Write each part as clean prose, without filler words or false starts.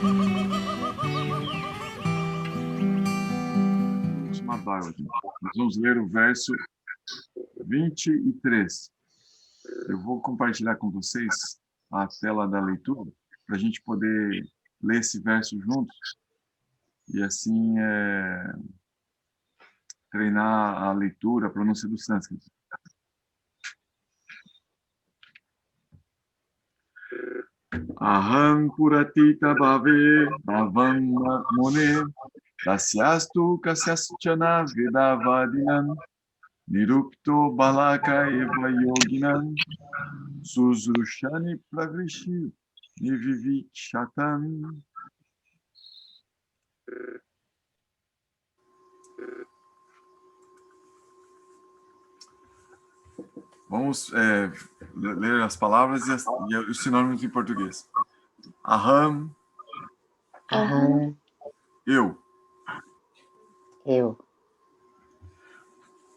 Nós vamos ler o verso 23. Eu vou compartilhar com vocês a tela da leitura para a gente poder ler esse verso juntos e assim treinar a leitura, a pronúncia do sânscrito. Aham puratita bhave bhavam mone dasyastu kasyaschana vedavadinan nirupto balaka eva yoginan suzrushani pravrishi nivivikshatan. Vamos ler as palavras e os sinônimos em português. Aham. Aham. Eu. Eu.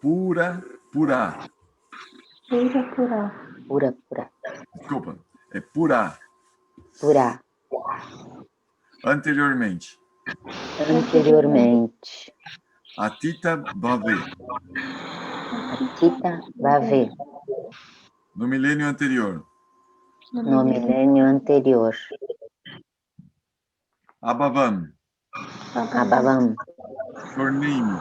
Pura, pura. Pura, pura. Pura, pura. Desculpa. É pura. Pura. Anteriormente. Anteriormente. Atita bhave. Atita bhave. No milênio anterior. No milênio anterior. Abhavam. Abhavam. Tornei-me.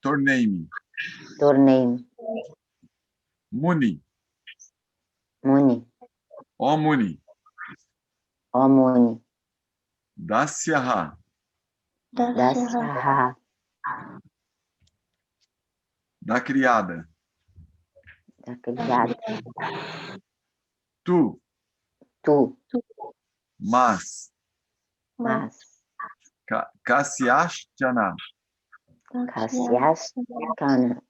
Tornei-me. Tornei-me. Muni. Muni. Ó Muni. Ó Muni. Dasyaha. Dasyaha. Da criada. Da criada. Tu. Tu. Mas. Kasyashchana. Kasyashchana.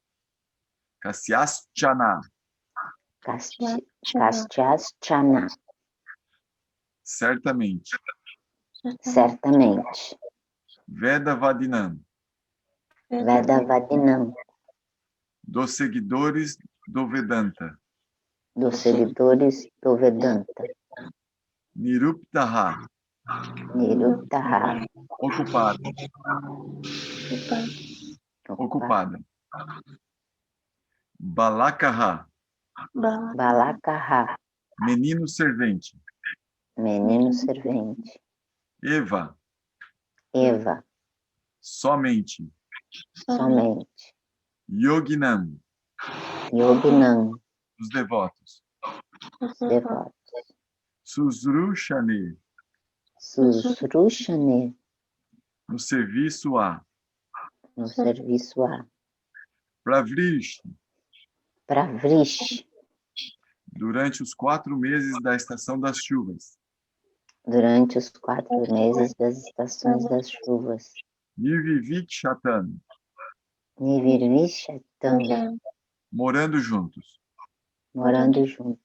Kasyashchana. Kasyashchana. Certamente. Certamente. Vedavadinam. Vedavadinam. Dos seguidores do Vedanta. Dos seguidores do Vedanta. Niruptaha. Niruptaha. Ocupada. Ocupada. Balakaha. Balakaha. Menino servente. Menino servente. Eva. Eva. Somente. Somente. Yoginam. Yoginam. Os devotos. Devotos. Susrushane. Susrushane. No serviço a. No serviço a. Pravrish. Pravrish. Durante os 4 meses da estação das chuvas. Durante os 4 meses das estações das chuvas. Nivivikshatan. Nivirvishatan. Morando juntos. Morando juntos.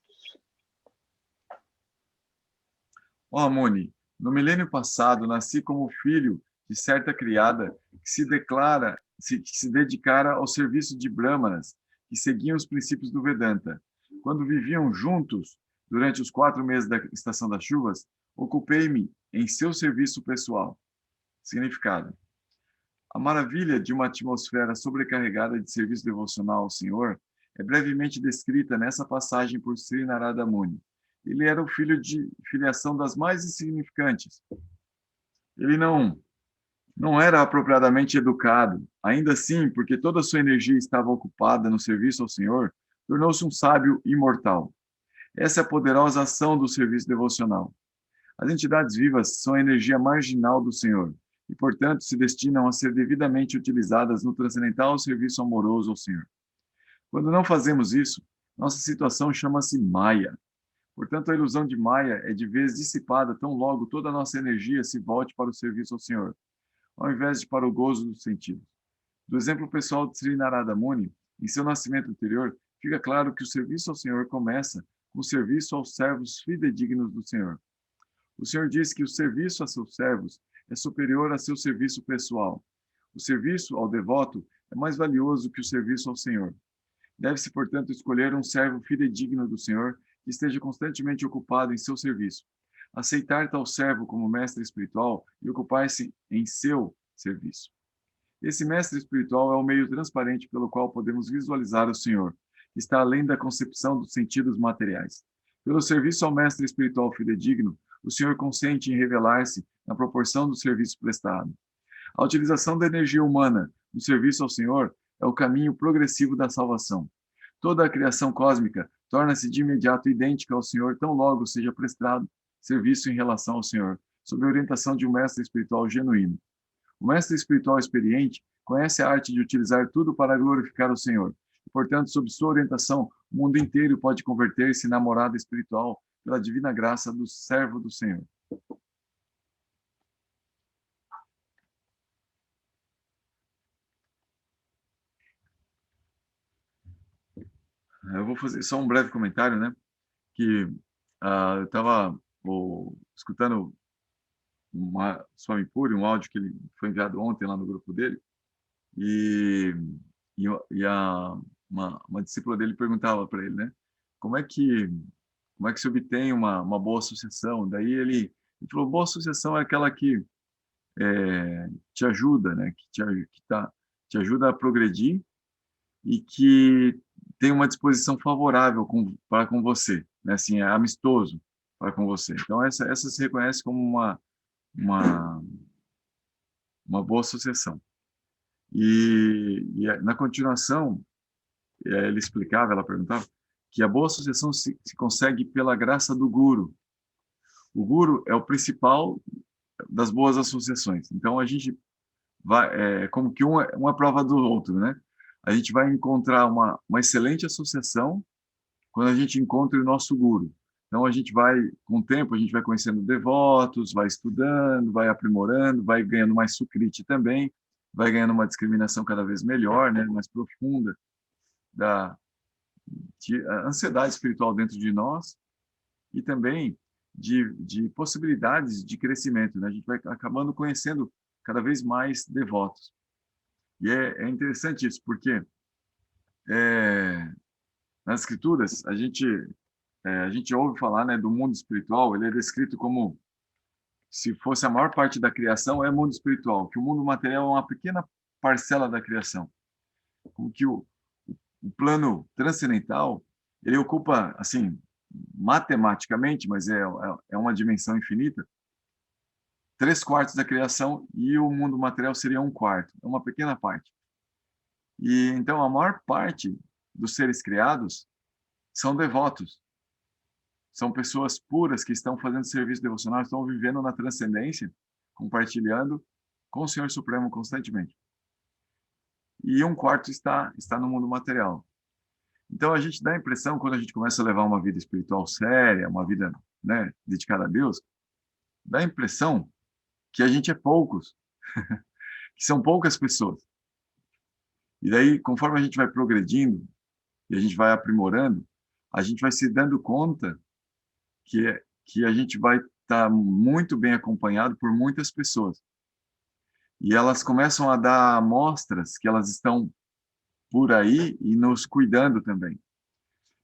Ó Muni, no milênio passado nasci como filho de certa criada que se dedicara ao serviço de brahmanas que seguiam os princípios do Vedanta. Quando viviam juntos durante os 4 meses da estação das chuvas, ocupei-me em seu serviço pessoal. Significado: a maravilha de uma atmosfera sobrecarregada de serviço devocional ao Senhor é brevemente descrita nessa passagem por Sri Narada Muni. Ele era o filho de filiação das mais insignificantes. Ele não era apropriadamente educado. Ainda assim, porque toda a sua energia estava ocupada no serviço ao Senhor, tornou-se um sábio imortal. Essa é a poderosa ação do serviço devocional. As entidades vivas são a energia marginal do Senhor e, portanto, se destinam a ser devidamente utilizadas no transcendental serviço amoroso ao Senhor. Quando não fazemos isso, nossa situação chama-se Maya. Portanto, a ilusão de Maya é de vez dissipada tão logo toda a nossa energia se volte para o serviço ao Senhor, ao invés de para o gozo dos sentidos. Do exemplo pessoal de Sri Narada Muni, em seu nascimento anterior, fica claro que o serviço ao Senhor começa com o serviço aos servos fidedignos do Senhor. O Senhor diz que o serviço a seus servos é superior a seu serviço pessoal. O serviço ao devoto é mais valioso que o serviço ao Senhor. Deve-se, portanto, escolher um servo fidedigno do Senhor que esteja constantemente ocupado em seu serviço. Aceitar tal servo como mestre espiritual e ocupar-se em seu serviço. Esse mestre espiritual é o meio transparente pelo qual podemos visualizar o Senhor, que está além da concepção dos sentidos materiais. Pelo serviço ao mestre espiritual fidedigno, o Senhor consente em revelar-se na proporção do serviço prestado. A utilização da energia humana no serviço ao Senhor é o caminho progressivo da salvação. Toda a criação cósmica torna-se de imediato idêntica ao Senhor, tão logo seja prestado serviço em relação ao Senhor, sob a orientação de um mestre espiritual genuíno. O mestre espiritual experiente conhece a arte de utilizar tudo para glorificar o Senhor. E, portanto, sob sua orientação, o mundo inteiro pode converter-se em namorada espiritual pela divina graça do servo do Senhor. Eu vou fazer só um breve comentário, né? Que eu estava escutando Swami Puri, um áudio que ele foi enviado ontem lá no grupo dele, e, uma discípula dele perguntava para ele, né? Como é que se obtém uma boa associação? Daí ele falou, boa associação é aquela que te ajuda, né? Te ajuda a progredir e que tem uma disposição favorável para com você, né? Assim, é amistoso para com você. Então, essa se reconhece como uma, uma boa associação. Na continuação, ele explicava, ela perguntava, que a boa associação se consegue pela graça do Guru. O Guru é o principal das boas associações. Então, a gente vai, como que um é prova do outro, né? A gente vai encontrar uma excelente associação quando a gente encontra o nosso Guru. Então, a gente vai, com o tempo, a gente vai conhecendo devotos, vai estudando, vai aprimorando, vai ganhando mais sukriti também, vai ganhando uma discriminação cada vez melhor, né, mais profunda de ansiedade espiritual dentro de nós e também de possibilidades de crescimento, né? A gente vai acabando conhecendo cada vez mais devotos. E é interessante isso, porque nas escrituras a gente ouve falar, né, do mundo espiritual. Ele é descrito como se fosse a maior parte da criação é mundo espiritual, que o mundo material é uma pequena parcela da criação. Como que o plano transcendental, ele ocupa, assim, matematicamente, mas é uma dimensão infinita, 3/4 da criação, e o mundo material seria 1/4, é uma pequena parte. E então a maior parte dos seres criados são devotos, são pessoas puras que estão fazendo serviço devocional, estão vivendo na transcendência, compartilhando com o Senhor Supremo constantemente. E 1/4 está no mundo material. Então a gente dá a impressão, quando a gente começa a levar uma vida espiritual séria, uma vida, né, dedicada a Deus, dá a impressão que a gente é poucos, que são poucas pessoas. E daí, conforme a gente vai progredindo e a gente vai aprimorando, a gente vai se dando conta que a gente vai estar muito bem acompanhado por muitas pessoas. E elas começam a dar amostras que elas estão por aí e nos cuidando também.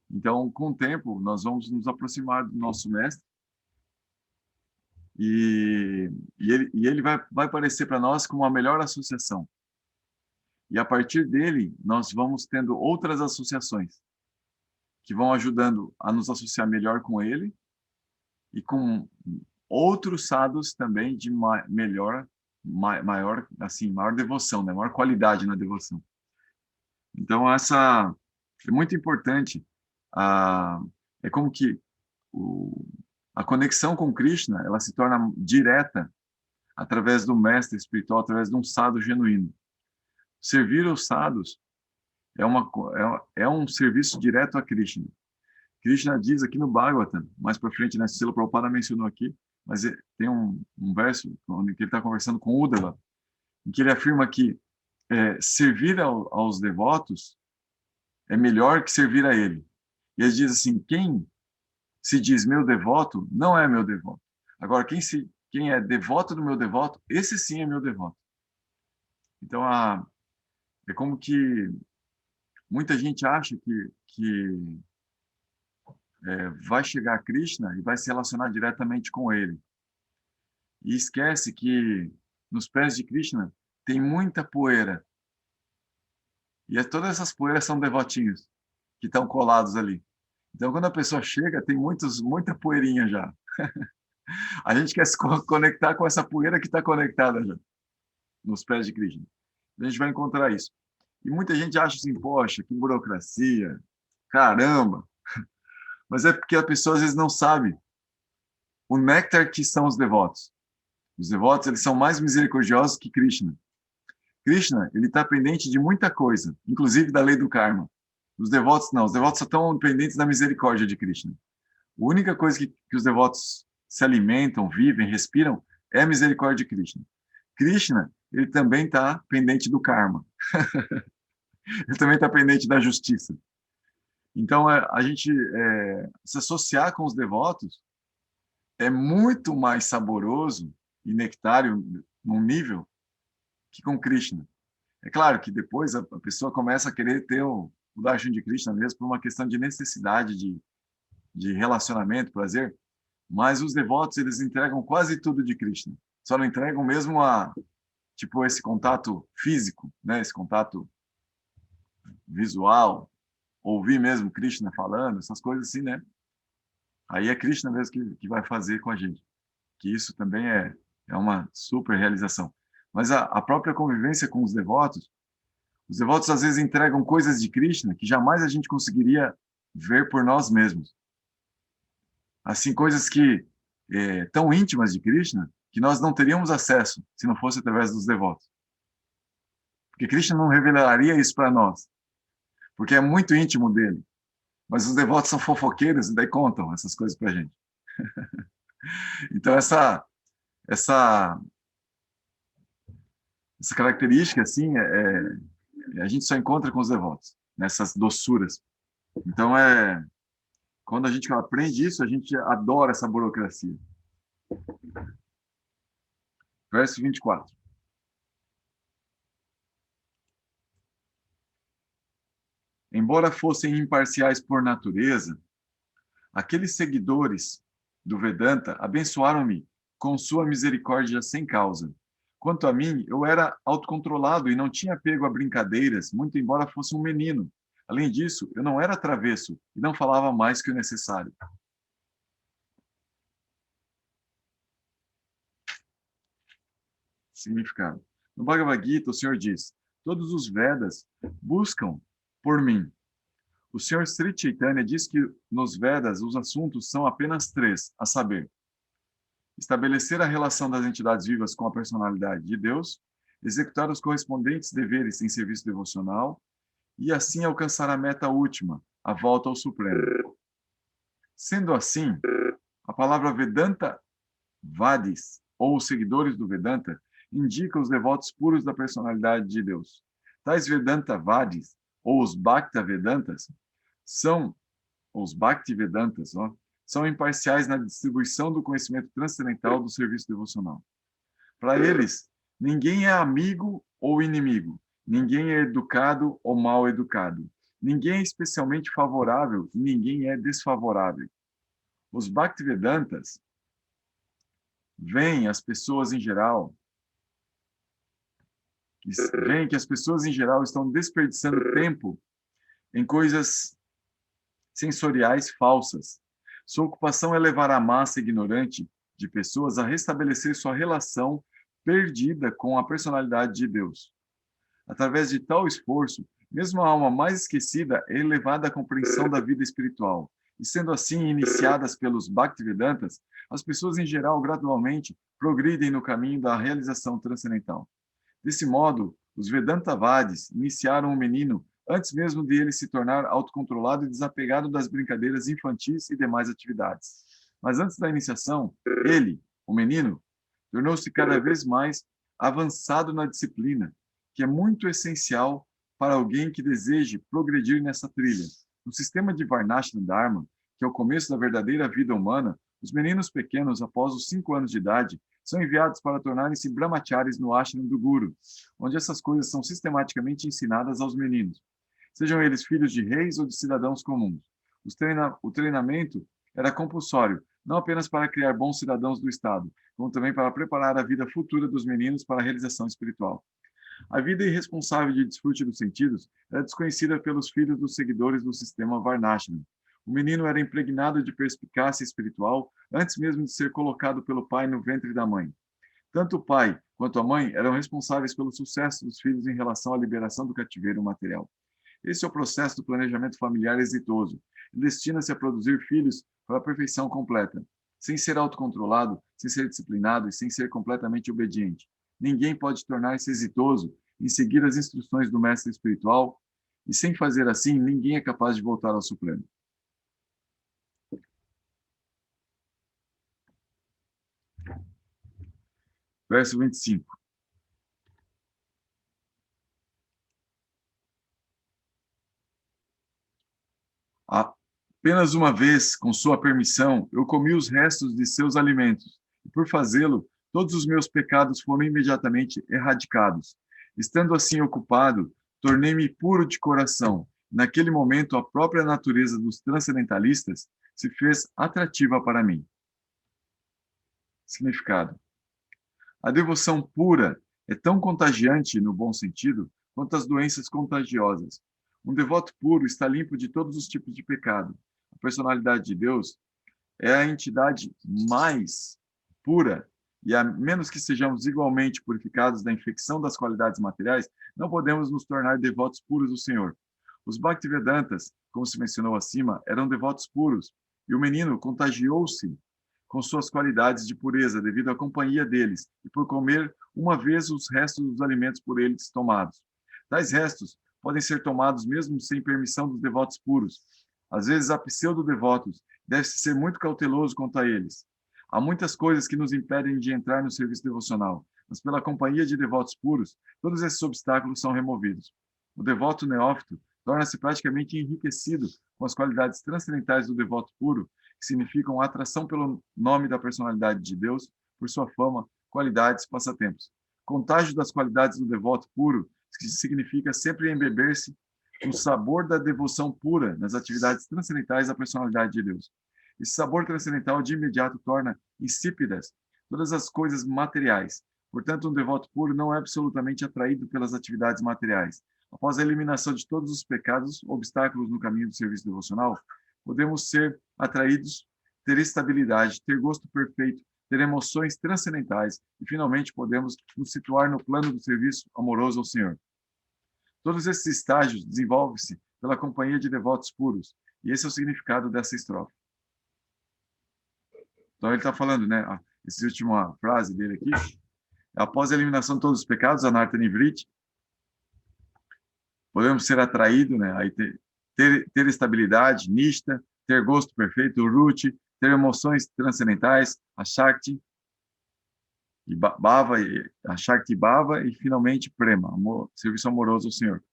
Então, com o tempo, nós vamos nos aproximar do nosso mestre e ele vai aparecer para nós como a melhor associação. E a partir dele, nós vamos tendo outras associações que vão ajudando a nos associar melhor com ele e com outros sadhus também de maior assim, maior devoção, né? Maior qualidade na devoção. Então, essa é muito importante. É como que a conexão com Krishna, ela se torna direta através do mestre espiritual, através de um sadhu genuíno. Servir os sadhus é um serviço direto a Krishna. Krishna diz aqui no Bhagavatam, mais para frente, né, Srila Prabhupada mencionou aqui, mas tem um verso onde ele está conversando com Uddhava, em que ele afirma que servir aos devotos é melhor que servir a ele. E ele diz assim, quem se diz meu devoto, não é meu devoto. Agora, quem é devoto do meu devoto, esse sim é meu devoto. Então, é como que muita gente acha que vai chegar a Krishna e vai se relacionar diretamente com ele. E esquece que nos pés de Krishna tem muita poeira. E todas essas poeiras são devotinhos que estão colados ali. Então, quando a pessoa chega, tem muita poeirinha já. A gente quer se conectar com essa poeira que está conectada já, nos pés de Krishna. A gente vai encontrar isso. E muita gente acha assim, poxa, que burocracia, caramba. Mas é porque a pessoa às vezes não sabe o néctar que são os devotos. Os devotos, eles são mais misericordiosos que Krishna. Krishna, ele está pendente de muita coisa, inclusive da lei do karma. Os devotos não, os devotos só estão pendentes da misericórdia de Krishna. A única coisa que os devotos se alimentam, vivem, respiram é a misericórdia de Krishna. Krishna, ele também está pendente do karma. Ele também está pendente da justiça. Então, a gente se associar com os devotos é muito mais saboroso e nectário num nível que com Krishna. É claro que depois a pessoa começa a querer ter o darshan de Krishna mesmo por uma questão de necessidade de relacionamento, prazer, mas os devotos, eles entregam quase tudo de Krishna. Só não entregam mesmo tipo esse contato físico, né? Esse contato visual, ouvir mesmo Krishna falando, essas coisas assim, né? Aí é Krishna mesmo que vai fazer com a gente. Que isso também é uma super realização. Mas a própria convivência com os devotos às vezes entregam coisas de Krishna que jamais a gente conseguiria ver por nós mesmos. Assim, coisas que tão íntimas de Krishna que nós não teríamos acesso se não fosse através dos devotos. Porque Krishna não revelaria isso para nós, porque é muito íntimo dele. Mas os devotos são fofoqueiros e daí contam essas coisas para a gente. Então, essa característica, assim, a gente só encontra com os devotos, nessas doçuras. Então, quando a gente aprende isso, a gente adora essa burocracia. Verso 24. Embora fossem imparciais por natureza, aqueles seguidores do Vedanta abençoaram-me com sua misericórdia sem causa. Quanto a mim, eu era autocontrolado e não tinha apego a brincadeiras, muito embora fosse um menino. Além disso, eu não era travesso e não falava mais que o necessário. Significado. No Bhagavad Gita, o Senhor diz: todos os Vedas buscam por mim. O Senhor Sri Chaitanya diz que nos Vedas os assuntos são apenas 3, a saber, estabelecer a relação das entidades vivas com a personalidade de Deus, executar os correspondentes deveres em serviço devocional e assim alcançar a meta última, a volta ao Supremo. Sendo assim, a palavra Vedanta Vadis, ou os seguidores do Vedanta, indica os devotos puros da personalidade de Deus. Tais Vedanta Vadis, ou os Bhakta Vedantas, são imparciais na distribuição do conhecimento transcendental do serviço devocional. Para eles, ninguém é amigo ou inimigo, ninguém é educado ou mal educado, ninguém é especialmente favorável e ninguém é desfavorável. Os Bhaktivedantas veem que as pessoas em geral estão desperdiçando tempo em coisas sensoriais falsas. Sua ocupação é levar a massa ignorante de pessoas a restabelecer sua relação perdida com a personalidade de Deus. Através de tal esforço, mesmo a alma mais esquecida é elevada à compreensão da vida espiritual. E sendo assim iniciadas pelos Bhaktivedantas, as pessoas em geral gradualmente progridem no caminho da realização transcendental. Desse modo, os Vedantavadis iniciaram o menino antes mesmo de ele se tornar autocontrolado e desapegado das brincadeiras infantis e demais atividades. Mas antes da iniciação, ele, o menino, tornou-se cada vez mais avançado na disciplina, que é muito essencial para alguém que deseje progredir nessa trilha. No sistema de Varnashram Dharma, que é o começo da verdadeira vida humana, os meninos pequenos, após os 5 anos de idade, são enviados para tornarem-se brahmacharis no ashram do Guru, onde essas coisas são sistematicamente ensinadas aos meninos, sejam eles filhos de reis ou de cidadãos comuns. O treinamento era compulsório, não apenas para criar bons cidadãos do Estado, como também para preparar a vida futura dos meninos para a realização espiritual. A vida irresponsável de desfrute dos sentidos era desconhecida pelos filhos dos seguidores do sistema Varnashram. O menino era impregnado de perspicácia espiritual antes mesmo de ser colocado pelo pai no ventre da mãe. Tanto o pai quanto a mãe eram responsáveis pelo sucesso dos filhos em relação à liberação do cativeiro material. Esse é o processo do planejamento familiar exitoso. Ele destina-se a produzir filhos para a perfeição completa, sem ser autocontrolado, sem ser disciplinado e sem ser completamente obediente. Ninguém pode tornar-se exitoso em seguir as instruções do mestre espiritual, e sem fazer assim, ninguém é capaz de voltar ao Supremo. Verso 25. Apenas uma vez, com sua permissão, eu comi os restos de seus alimentos, e por fazê-lo, todos os meus pecados foram imediatamente erradicados. Estando assim ocupado, tornei-me puro de coração. Naquele momento, a própria natureza dos transcendentalistas se fez atrativa para mim. Significado. A devoção pura é tão contagiante, no bom sentido, quanto as doenças contagiosas. Um devoto puro está limpo de todos os tipos de pecado. A personalidade de Deus é a entidade mais pura, e a menos que sejamos igualmente purificados da infecção das qualidades materiais, não podemos nos tornar devotos puros do Senhor. Os Bhaktivedantas, como se mencionou acima, eram devotos puros, e o menino contagiou-se com suas qualidades de pureza devido à companhia deles e por comer uma vez os restos dos alimentos por eles tomados. Tais restos podem ser tomados mesmo sem permissão dos devotos puros. Às vezes, há pseudo-devotos, deve-se ser muito cauteloso quanto a eles. Há muitas coisas que nos impedem de entrar no serviço devocional, mas pela companhia de devotos puros, todos esses obstáculos são removidos. O devoto neófito torna-se praticamente enriquecido com as qualidades transcendentais do devoto puro, que significam atração pelo nome da personalidade de Deus, por sua fama, qualidades, passatempos. Contágio das qualidades do devoto puro, que significa sempre embeber-se no sabor da devoção pura nas atividades transcendentais da personalidade de Deus. Esse sabor transcendental de imediato torna insípidas todas as coisas materiais. Portanto, um devoto puro não é absolutamente atraído pelas atividades materiais. Após a eliminação de todos os pecados, obstáculos no caminho do serviço devocional, podemos ser atraídos, ter estabilidade, ter gosto perfeito, ter emoções transcendentais e, finalmente, podemos nos situar no plano do serviço amoroso ao Senhor. Todos esses estágios desenvolvem-se pela companhia de devotos puros, e esse é o significado dessa estrofe. Então, ele está falando, né? Essa última frase dele aqui. Após a eliminação de todos os pecados, anartha nivriti, podemos ser atraídos, né? Aí ter estabilidade, nishta, ter gosto perfeito, ruchi, ter emoções transcendentais, a shakti, e bhava, a shakti bhava e finalmente prema, serviço amoroso ao Senhor.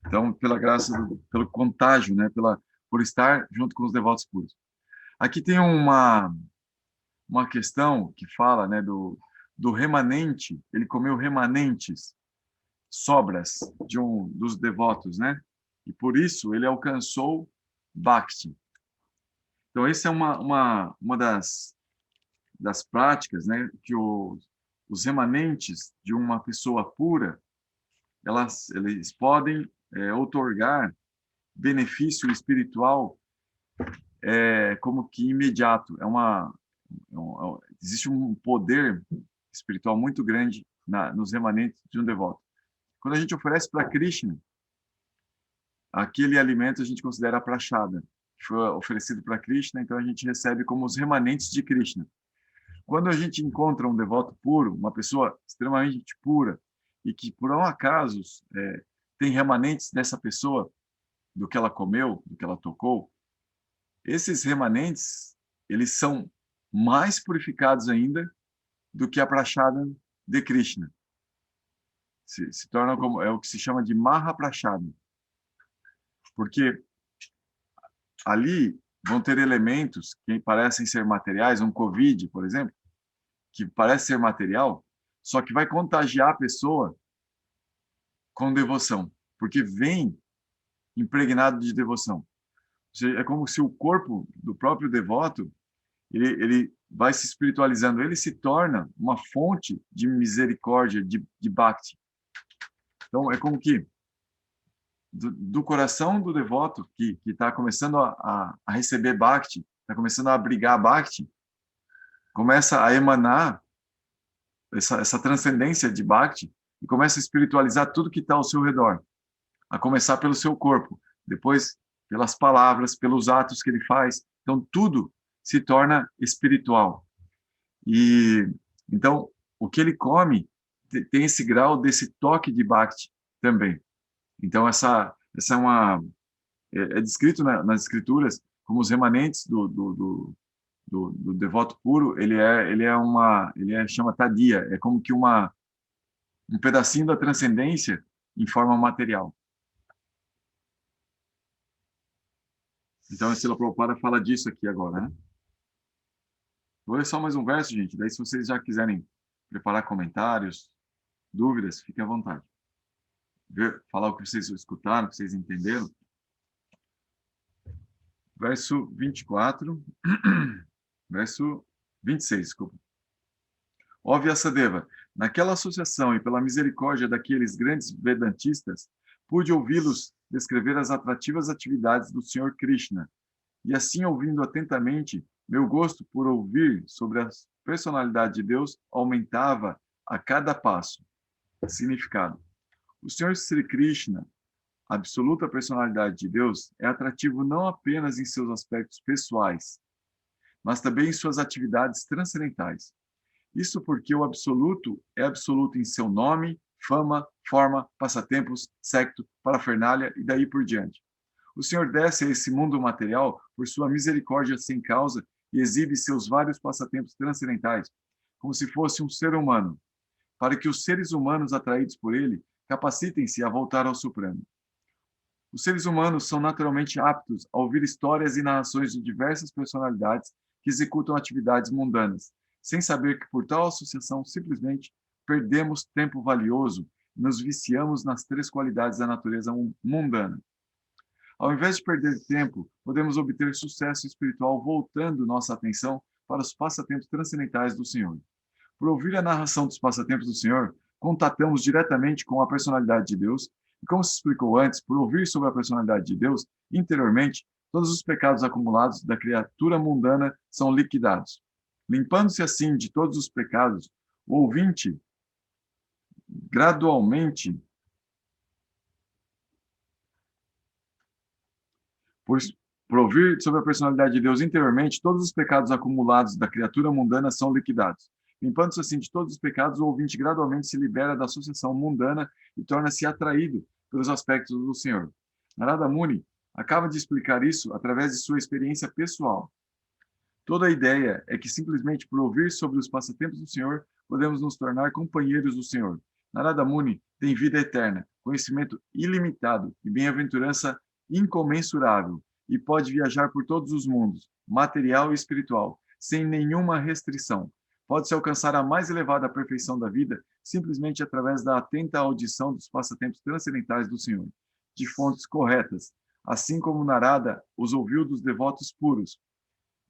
Então, pela graça, pelo contágio, né? Por estar junto com os devotos puros. Aqui tem uma questão que fala, né? Do remanente, ele comeu remanentes, sobras dos devotos, né? E por isso ele alcançou Bhakti. Então, essa é uma das práticas, né? Que os remanentes de uma pessoa pura, eles podem outorgar benefício espiritual como que imediato. Existe um poder espiritual muito grande nos remanentes de um devoto. Quando a gente oferece para Krishna, aquele alimento a gente considera prashada, que foi oferecido para Krishna, então a gente recebe como os remanentes de Krishna. Quando a gente encontra um devoto puro, uma pessoa extremamente pura, e que por um acaso tem remanentes dessa pessoa, do que ela comeu, do que ela tocou, esses remanentes, eles são mais purificados ainda do que a prashada de Krishna. Se torna como o que se chama de Mahaprashada. Porque ali vão ter elementos que parecem ser materiais, um Covid, por exemplo, que parece ser material, só que vai contagiar a pessoa com devoção, porque vem impregnado de devoção. É como se o corpo do próprio devoto, ele vai se espiritualizando, ele se torna uma fonte de misericórdia, de bhakti. Então, é como que do coração do devoto que está começando a receber bhakti, está começando a abrigar bhakti, começa a emanar essa transcendência de bhakti e começa a espiritualizar tudo que está ao seu redor, a começar pelo seu corpo, depois pelas palavras, pelos atos que ele faz. Então, tudo se torna espiritual. E então, o que ele come tem esse grau desse toque de bhakti também. Então, essa é uma é descrito nas escrituras como os remanentes do devoto puro. Ele chama tadia, é como que um pedacinho da transcendência em forma material. Então, a Srila Prabhupada fala disso aqui agora, né? Vou ler só mais um verso, gente. Daí, se vocês já quiserem preparar comentários, dúvidas, fiquem à vontade. Falar o que vocês escutaram, o que vocês entenderam. Verso 24, verso 26, desculpa. Ó Vyasadeva, naquela associação e pela misericórdia daqueles grandes vedantistas, pude ouvi-los descrever as atrativas atividades do Senhor Krishna. E assim, ouvindo atentamente, meu gosto por ouvir sobre a personalidade de Deus aumentava a cada passo. Significado. O Senhor Sri Krishna, a absoluta personalidade de Deus, é atrativo não apenas em seus aspectos pessoais, mas também em suas atividades transcendentais. Isso porque o absoluto é absoluto em seu nome, fama, forma, passatempos, secto, parafernália e daí por diante. O Senhor desce a esse mundo material por sua misericórdia sem causa e exibe seus vários passatempos transcendentais, como se fosse um ser humano, para que os seres humanos atraídos por ele capacitem-se a voltar ao Supremo. Os seres humanos são naturalmente aptos a ouvir histórias e narrações de diversas personalidades que executam atividades mundanas, sem saber que por tal associação simplesmente perdemos tempo valioso e nos viciamos nas três qualidades da natureza mundana. Ao invés de perder tempo, podemos obter sucesso espiritual voltando nossa atenção para os passatempos transcendentais do Senhor. Por ouvir a narração dos passatempos do Senhor, contatamos diretamente com a personalidade de Deus, e como se explicou antes, por ouvir sobre a personalidade de Deus, interiormente, todos os pecados acumulados da criatura mundana são liquidados. Limpando-se assim de todos os pecados, o ouvinte gradualmente por ouvir sobre a personalidade de Deus interiormente, todos os pecados acumulados da criatura mundana são liquidados. Limpando-se assim de todos os pecados, o ouvinte gradualmente se libera da associação mundana e torna-se atraído pelos aspectos do Senhor. Narada Muni acaba de explicar isso através de sua experiência pessoal. Toda a ideia é que simplesmente por ouvir sobre os passatempos do Senhor, podemos nos tornar companheiros do Senhor. Narada Muni tem vida eterna, conhecimento ilimitado e bem-aventurança incomensurável, e pode viajar por todos os mundos, material e espiritual, sem nenhuma restrição. Pode-se alcançar a mais elevada perfeição da vida simplesmente através da atenta audição dos passatempos transcendentais do Senhor, de fontes corretas, assim como Narada os ouviu dos devotos puros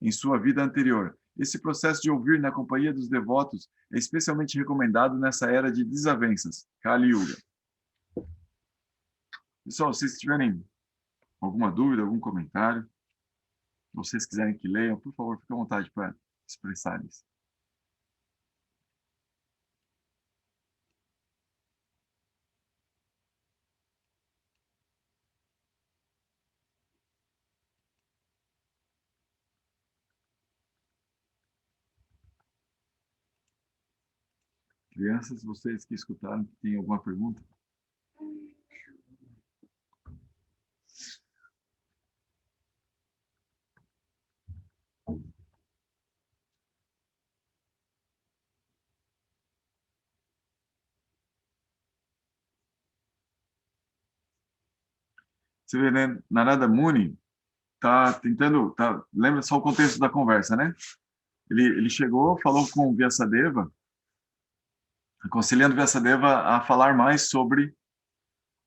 em sua vida anterior. Esse processo de ouvir na companhia dos devotos é especialmente recomendado nessa era de desavenças, Kali Yuga. Pessoal, se vocês tiverem alguma dúvida, algum comentário, se vocês quiserem que leiam, por favor, fique à vontade para expressar isso. Crianças, vocês que escutaram, têm alguma pergunta? Você vê, né? Narada Muni está tentando... lembra só o contexto da conversa, né? Ele chegou, falou com o Vyasadeva, aconselhando Vyasadeva a falar mais sobre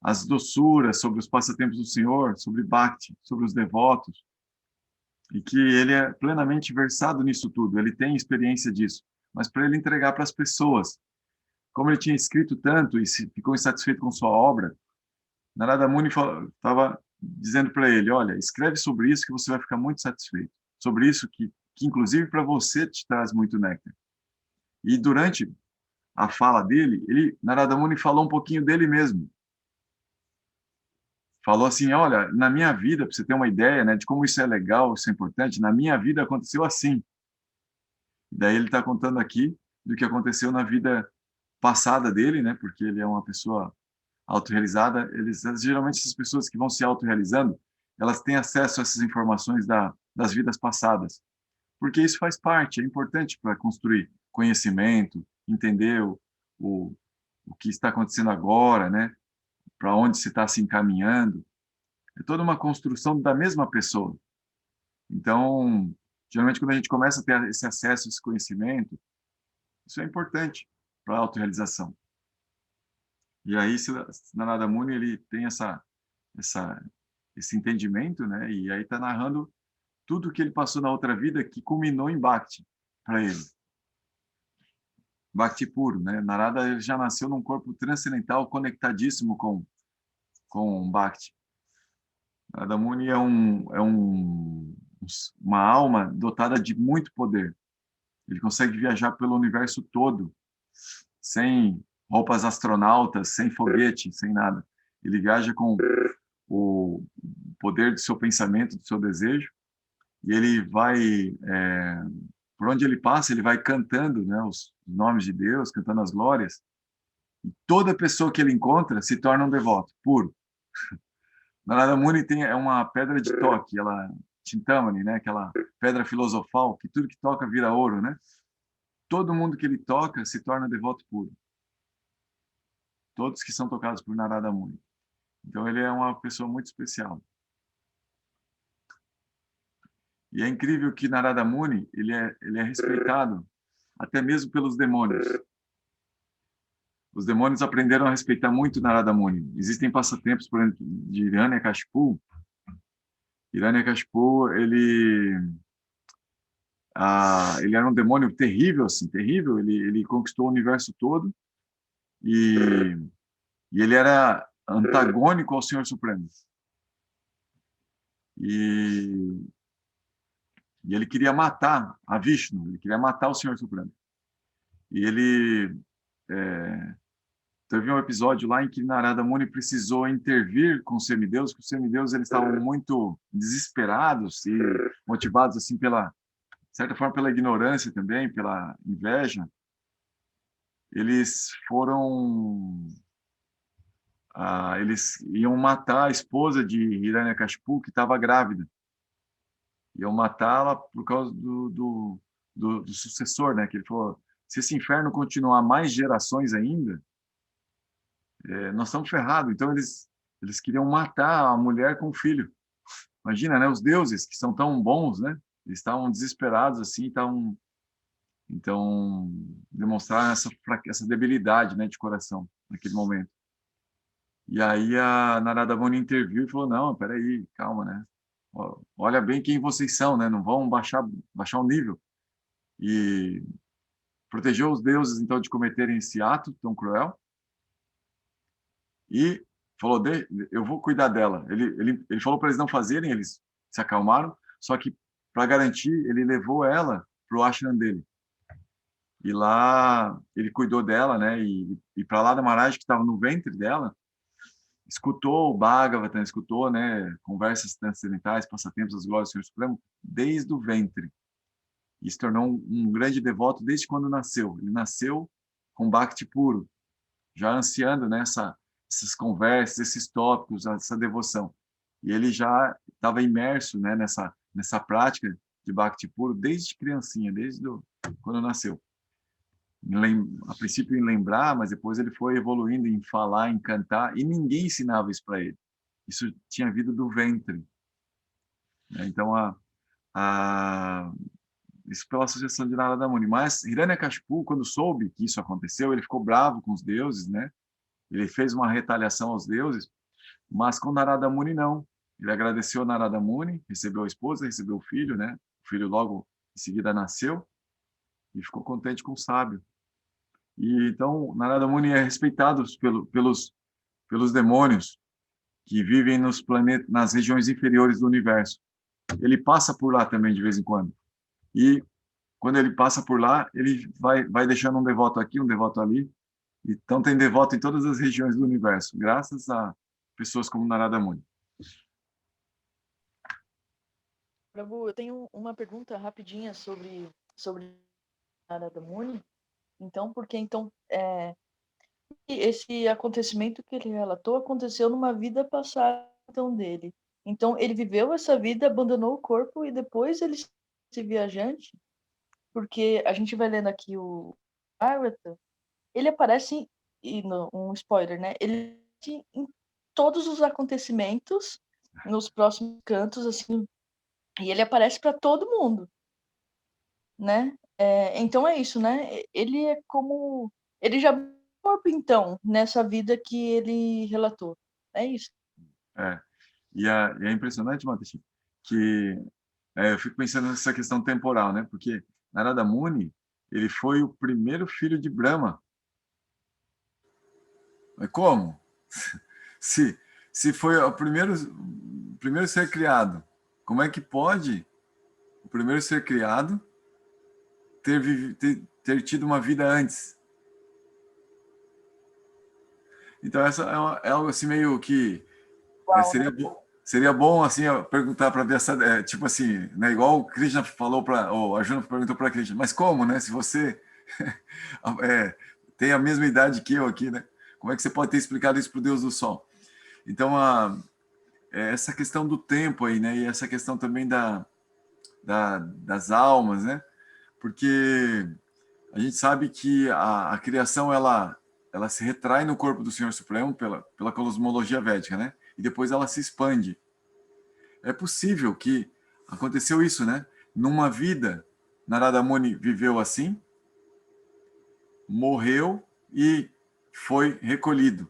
as doçuras, sobre os passatempos do Senhor, sobre Bhakti, sobre os devotos, e que ele é plenamente versado nisso tudo, ele tem experiência disso, mas para ele entregar para as pessoas. Como ele tinha escrito tanto e ficou insatisfeito com sua obra, Narada Muni estava dizendo para ele, olha, escreve sobre isso que você vai ficar muito satisfeito, sobre isso que inclusive para você te traz muito néctar. E durante a fala dele, Narada Muni falou um pouquinho dele mesmo. Falou assim, olha, na minha vida, para você ter uma ideia, né, de como isso é legal, isso é importante, na minha vida aconteceu assim. Daí ele está contando aqui do que aconteceu na vida passada dele, né, porque ele é uma pessoa autorrealizada. Geralmente essas pessoas que vão se autorrealizando, elas têm acesso a essas informações das vidas passadas, porque isso faz parte, é importante para construir conhecimento, entender o, o que está acontecendo agora, né, para onde se está se encaminhando. É toda uma construção da mesma pessoa. Então, geralmente, quando a gente começa a ter esse acesso, esse conhecimento, isso é importante para a autorrealização. E aí, Narada Muni, ele tem esse entendimento, né? E aí está narrando tudo que ele passou na outra vida que culminou em Bhakti para ele. Bhakti puro, né? Narada ele já nasceu num corpo transcendental conectadíssimo com Bhakti. Narada Muni uma alma dotada de muito poder. Ele consegue viajar pelo universo todo, sem roupas astronautas, sem foguete, sem nada. Ele viaja com o poder do seu pensamento, do seu desejo, e ele vai, por onde ele passa, ele vai cantando, né, os nomes de Deus, cantando as glórias, e toda pessoa que ele encontra se torna um devoto, puro. Narada Muni é uma pedra de toque, Chintamani, né, aquela pedra filosofal, que tudo que toca vira ouro, né? Todo mundo que ele toca se torna devoto puro. Todos que são tocados por Narada Muni. Então ele é uma pessoa muito especial. E é incrível que Narada Muni, ele é respeitado até mesmo pelos demônios. Os demônios aprenderam a respeitar muito Narada Muni. Existem passatempos, por exemplo, de Hiranyakashipu. Hiranyakashipu, ele era um demônio terrível, assim, terrível. Ele conquistou o universo todo e ele era antagônico ao Senhor Supremo. E ele queria matar a Vishnu, ele queria matar o Senhor Supremo. E ele teve um episódio lá em que Narada Muni precisou intervir com os semideuses, porque os semideuses eles estavam muito desesperados e motivados assim de certa forma pela ignorância também, pela inveja. Eles eles iam matar a esposa de Hiranyakashipu, que estava grávida. Iam matá-la por causa do sucessor, né? Que ele falou, se esse inferno continuar mais gerações ainda, nós estamos ferrados. Então eles queriam matar a mulher com o filho. Imagina, né? Os deuses que são tão bons, né? Eles estavam desesperados assim, então demonstraram essa debilidade, né, de coração naquele momento. E aí a Narada Muni interviu e falou, não, peraí, calma, né? Olha bem quem vocês são, né? Não vão baixar o nível. E protegeu os deuses, então, de cometerem esse ato tão cruel. E falou, eu vou cuidar dela. Ele falou para eles não fazerem, eles se acalmaram, só que, para garantir, ele levou ela para o ashram dele. E lá ele cuidou dela, né? E para lá da Maharaj, que estava no ventre dela, escutou o Bhagavatam, escutou, né, conversas transcendentais, passatempos das glórias do Senhor Supremo, desde o ventre. E se tornou um grande devoto desde quando nasceu. Ele nasceu com Bhakti puro, já ansiando, né, essas conversas, esses tópicos, essa devoção. E ele já estava imerso, né, nessa prática de Bhakti puro desde criancinha, quando nasceu. A princípio em lembrar, mas depois ele foi evoluindo em falar, em cantar, e ninguém ensinava isso para ele. Isso tinha vindo do ventre. Então, isso pela associação de Narada Muni. Mas Hiranyakashipu, quando soube que isso aconteceu, ele ficou bravo com os deuses, né? Ele fez uma retaliação aos deuses, mas com Narada Muni não. Ele agradeceu a Narada Muni, recebeu a esposa, recebeu o filho, né? O filho logo em seguida nasceu e ficou contente com o sábio. E então Narada Muni é respeitado pelos demônios que vivem nos planetas, nas regiões inferiores do universo. Ele passa por lá também de vez em quando. E quando ele passa por lá, ele vai deixando um devoto aqui, um devoto ali. Então tem devoto em todas as regiões do universo, graças a pessoas como Narada Muni. Prabhu, eu tenho uma pergunta rapidinha sobre Narada Muni. Então, porque esse acontecimento que ele relatou aconteceu numa vida passada então, dele. Então, ele viveu essa vida, abandonou o corpo e depois ele se viajante, porque a gente vai lendo aqui o Bhagavata, ele aparece, um spoiler, né? Ele aparece em todos os acontecimentos, nos próximos cantos, assim, e ele aparece para todo mundo, né? Então é isso, né? Ele é como... Ele já corpo, então, nessa vida que ele relatou. É isso. É. E é impressionante, Matashi, que eu fico pensando nessa questão temporal, né? Porque Narada Muni, ele foi o primeiro filho de Brahma. Mas como? Se foi o primeiro ser criado, como é que pode o primeiro ser criado ter tido uma vida antes? Então, essa é algo assim meio que seria bom assim perguntar para ver essa tipo assim, né, igual o Krishna falou para o Arjuna perguntou para Krishna, mas como, né? Se você tem a mesma idade que eu aqui, né? Como é que você pode ter explicado isso para o Deus do Sol? Então, essa questão do tempo aí, né? E essa questão também das almas, né? Porque a gente sabe que a criação ela se retrai no corpo do Senhor Supremo pela cosmologia védica, né? E depois ela se expande. É possível que aconteceu isso, né? Numa vida, Narada Muni viveu assim, morreu e foi recolhido,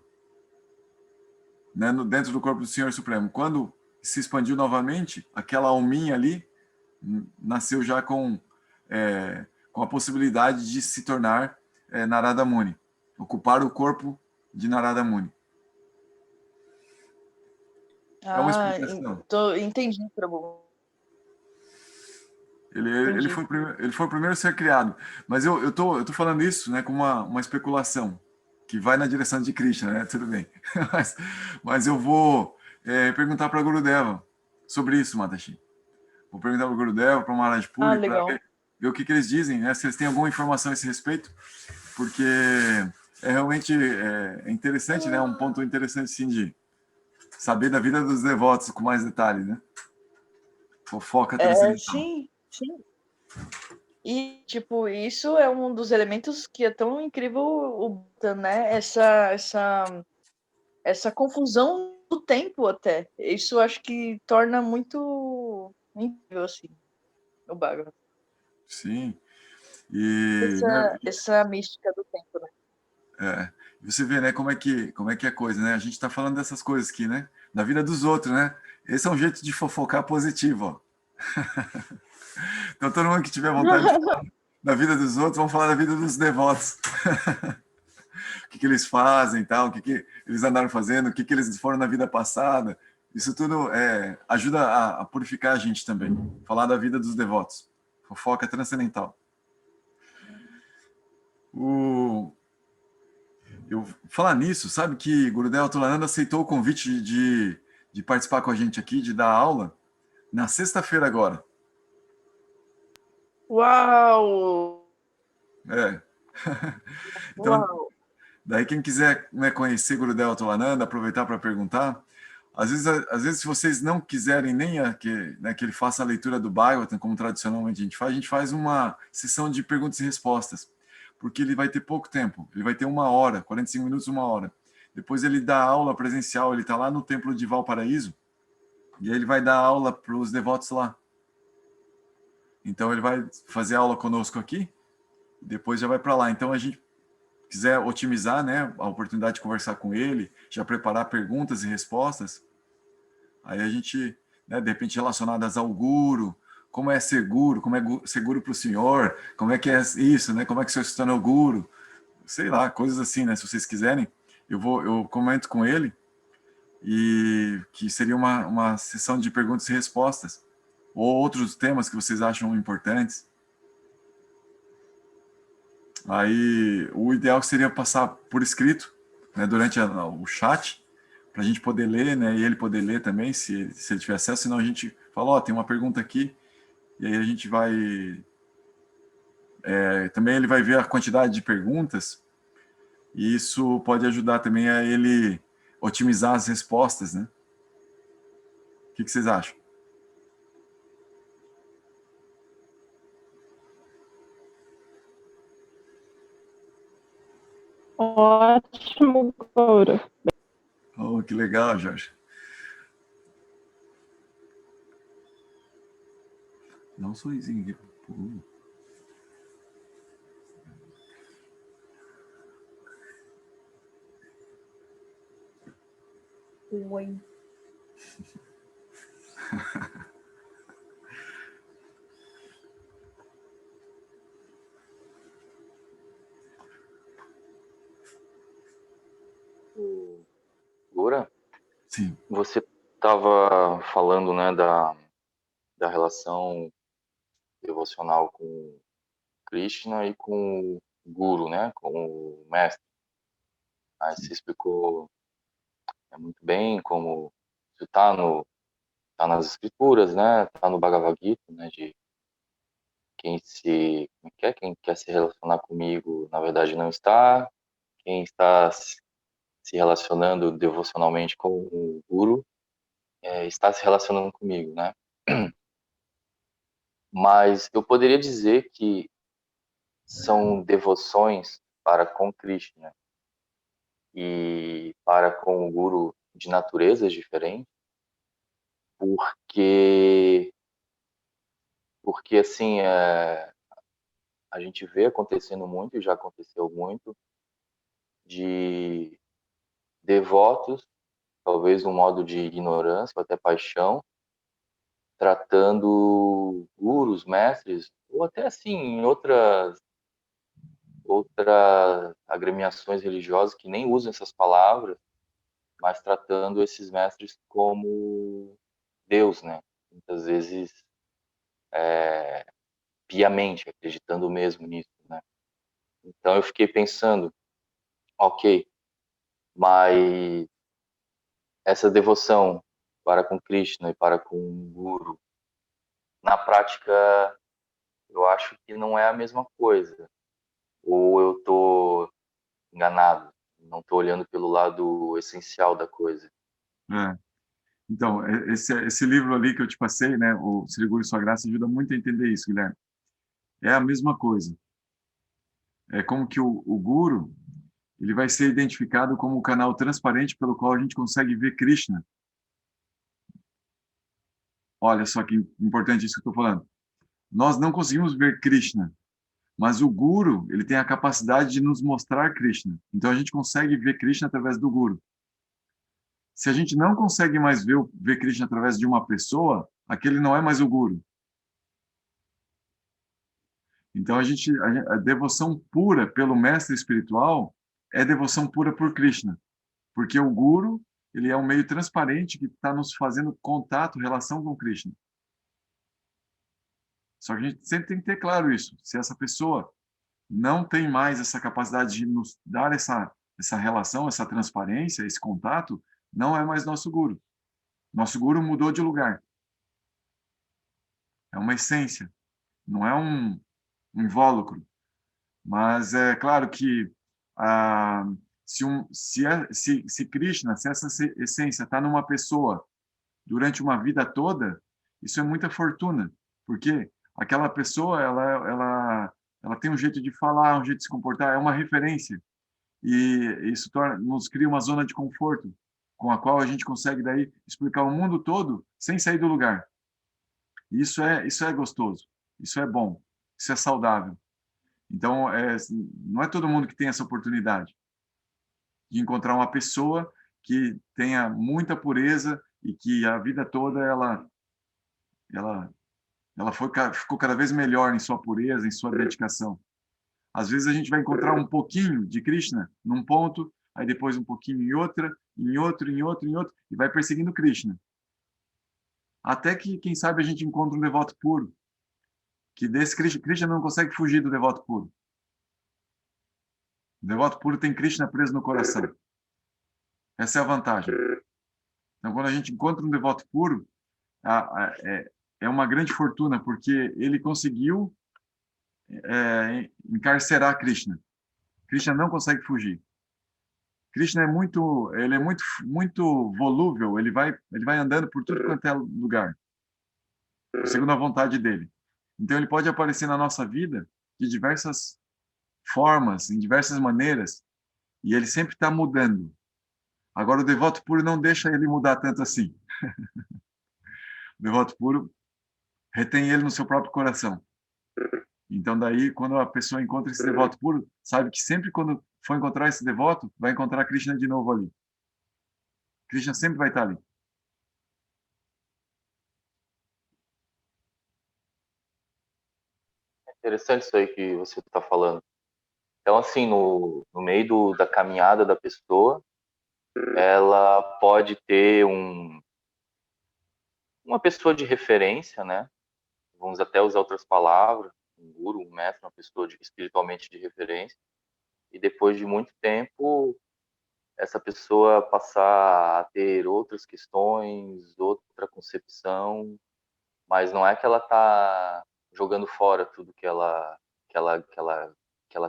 né, dentro do corpo do Senhor Supremo. Quando se expandiu novamente, aquela alminha ali nasceu já com a possibilidade de se tornar Narada Muni, ocupar o corpo de Narada Muni. É uma explicação. Entendi, Prabhu. Ele foi o primeiro a ser criado. Mas eu tô falando isso, né, com uma especulação que vai na direção de Krishna, né? Tudo bem. mas eu vou perguntar para Gurudeva sobre isso, Matashi. Vou perguntar para o Gurudeva, para o Maharaj Puri, para ver o que eles dizem, né? Se eles têm alguma informação a esse respeito, porque é realmente interessante, né? Um ponto interessante, sim, de saber da vida dos devotos com mais detalhes, né? Fofoca transcendental. Sim. E, tipo, isso é um dos elementos que é tão incrível, né? Essa confusão do tempo até. Isso acho que torna muito incrível, assim, o Bhagavad. Sim. E essa mística do tempo, né? Você vê, né, como é que é a coisa, né? A gente está falando dessas coisas aqui, né? Da vida dos outros, né? Esse é um jeito de fofocar positivo, ó. Então, todo mundo que tiver vontade de falar da vida dos outros, vamos falar da vida dos devotos. O que eles fazem e tal, o que eles andaram fazendo, o que eles foram na vida passada. Isso tudo ajuda a purificar a gente também. Falar da vida dos devotos. Fofoca transcendental. Falar nisso, sabe que Gurudeva Tulananda aceitou o convite de participar com a gente aqui, de dar aula, na sexta-feira agora. Uau! Então, Uau. Daí quem quiser, né, conhecer Gurudeva Tulananda, aproveitar para perguntar, às vezes se vocês não quiserem nem que ele faça a leitura do Bhagavatam, como tradicionalmente a gente faz uma sessão de perguntas e respostas, porque ele vai ter pouco tempo, ele vai ter 1 hora, 45 minutos, 1 hora. Depois ele dá aula presencial, ele está lá no templo de Valparaíso, e aí ele vai dar aula para os devotos lá. Então ele vai fazer aula conosco aqui, e depois já vai para lá. Então a gente quiser otimizar, né, a oportunidade de conversar com ele, já preparar perguntas e respostas, aí a gente, né, de repente relacionadas ao guru, como é seguro, como é seguro para o senhor, como é que é isso, né, como é que o senhor se tornou guru, sei lá, coisas assim, né, se vocês quiserem, eu comento com ele, e que seria uma sessão de perguntas e respostas, ou outros temas que vocês acham importantes. Aí o ideal seria passar por escrito, né, durante o chat, para a gente poder ler, né, e ele poder ler também, se ele tiver acesso, senão a gente fala, ó, tem uma pergunta aqui, e aí a gente vai... também ele vai ver a quantidade de perguntas, e isso pode ajudar também a ele otimizar as respostas, né? O que vocês acham? Ótimo, Cora. Oh, que legal, Jorge. Dá um sorrisinho aqui. Oi. Gura, Sim. você estava falando, né, da relação devocional com Krishna e com o Guru, né, com o mestre. Aí você explicou muito bem como isso tá nas escrituras, né, tá no Bhagavad Gita, né, de quem quer se relacionar comigo, na verdade não está, quem está se relacionando devocionalmente com o Guru, está se relacionando comigo, né? Mas eu poderia dizer que são devoções para com Krishna e para com o Guru de naturezas diferentes, porque assim, a gente vê acontecendo muito, e já aconteceu muito, de devotos, talvez num modo de ignorância ou até paixão, tratando gurus, mestres, ou até assim, em outras agremiações religiosas que nem usam essas palavras, mas tratando esses mestres como Deus, né? Muitas vezes piamente, acreditando mesmo nisso, né? Então eu fiquei pensando, ok, mas essa devoção para com Krishna e para com o Guru, na prática, eu acho que não é a mesma coisa. Ou eu estou enganado, não estou olhando pelo lado essencial da coisa. É. Então, esse livro ali que eu te passei, né, o Se Ligure Sua Graça, ajuda muito a entender isso, Guilherme. É a mesma coisa. É como que o guru, ele vai ser identificado como o canal transparente pelo qual a gente consegue ver Krishna. Olha só que importante isso que eu estou falando. Nós não conseguimos ver Krishna, mas o guru, ele tem a capacidade de nos mostrar Krishna. Então a gente consegue ver Krishna através do guru. Se a gente não consegue mais ver Krishna através de uma pessoa, aquele não é mais o guru. Então a devoção pura pelo mestre espiritual é devoção pura por Krishna, porque o guru, ele é um meio transparente que está nos fazendo contato, relação com Krishna. Só que a gente sempre tem que ter claro isso. Se essa pessoa não tem mais essa capacidade de nos dar essa relação, essa transparência, esse contato, não é mais nosso guru. Nosso guru mudou de lugar. É uma essência, não é um invólucro. Mas é claro que se Krishna, se essa essência está numa pessoa durante uma vida toda, isso é muita fortuna, porque aquela pessoa ela tem um jeito de falar, um jeito de se comportar, é uma referência e isso nos cria uma zona de conforto com a qual a gente consegue daí explicar o mundo todo sem sair do lugar. Isso é gostoso, isso é bom, isso é saudável. Então, não é todo mundo que tem essa oportunidade de encontrar uma pessoa que tenha muita pureza e que a vida toda ela, ficou cada vez melhor em sua pureza, em sua dedicação. Às vezes a gente vai encontrar um pouquinho de Krishna num ponto, aí depois um pouquinho em outra, em outro, em outro, em outro, e vai perseguindo Krishna. Até que, quem sabe, a gente encontra um devoto puro, que desse Krishna não consegue fugir do devoto puro. O devoto puro tem Krishna preso no coração. Essa é a vantagem. Então, quando a gente encontra um devoto puro, é uma grande fortuna, porque ele conseguiu encarcerar Krishna. Krishna não consegue fugir. Krishna ele é muito volúvel, ele vai andando por tudo quanto é lugar, segundo a vontade dele. Então ele pode aparecer na nossa vida de diversas formas, em diversas maneiras, e ele sempre está mudando. Agora o devoto puro não deixa ele mudar tanto assim. O devoto puro retém ele no seu próprio coração. Então daí, quando a pessoa encontra esse devoto puro, sabe que sempre quando for encontrar esse devoto, vai encontrar Krishna de novo ali. Krishna sempre vai estar ali. Interessante isso aí que você está falando. Então, assim, no meio da caminhada da pessoa, ela pode ter uma pessoa de referência, né? Vamos até usar outras palavras, um guru, um mestre, uma pessoa espiritualmente de referência, e depois de muito tempo, essa pessoa passar a ter outras questões, outra concepção, mas não é que ela está jogando fora tudo que ela